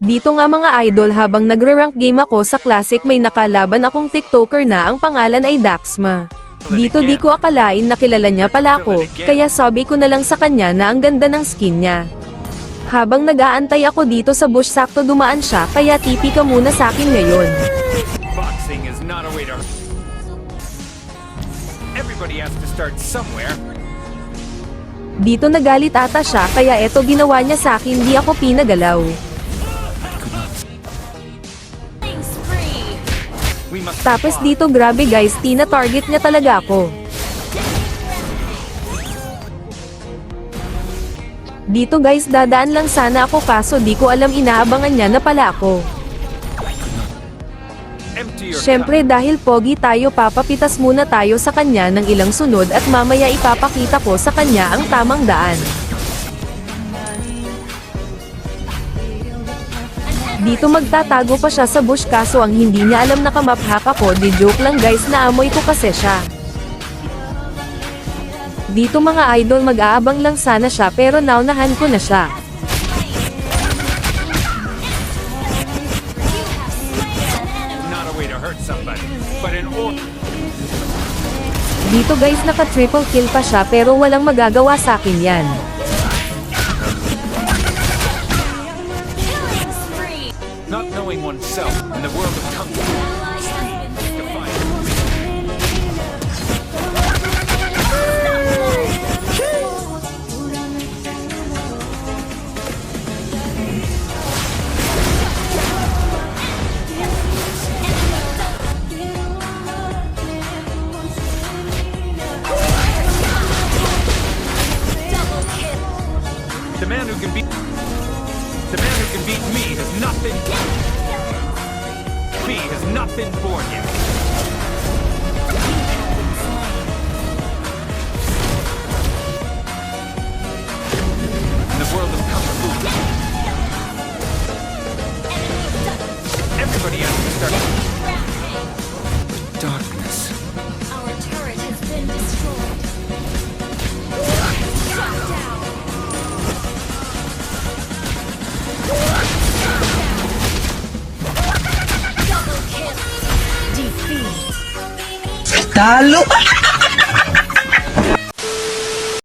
Dito nga mga idol, habang nagre-rank game ako sa Classic, may nakalaban akong TikToker na ang pangalan ay Daxma. Dito di ko akalain na kilala niya pala ako, kaya sabi ko na lang sa kanya na ang ganda ng skin niya. Habang nag-aantay ako dito sa bush, sakto dumaan siya, kaya TP ka muna sa akin ngayon. Boxing is not a way to... Everybody has to start somewhere. Dito nagalit ata siya, kaya eto ginawa niya sa akin, di ako pinagalaw. We must Tapos dito grabe guys, tina-target niya talaga ako. Dito guys, dadaan lang sana ako, kaso di ko alam inaabangan niya na pala ako. empty your Syempre dahil pogi tayo, papapitas muna tayo sa kanya ng ilang sunod at mamaya ipapakita ko sa kanya ang tamang daan. Dito magtatago pa siya sa bush, kaso ang hindi niya alam na kamap-hack ako, di joke lang guys, naamoy ko kasi siya. Dito mga idol, mag-aabang lang sana siya pero naunahan ko na siya. not a way to hurt somebody, but in order... Dito guys, naka-triple kill pa siya pero walang magagawa sa akin yan. Not knowing oneself in the world of Kung Fu. Defiant. The man who can beat me has not been born yet. In the world of Kung Fu, everybody has to start. Darkness. Our turret has been destroyed. Shut down. Double kill. Defeat. Talo!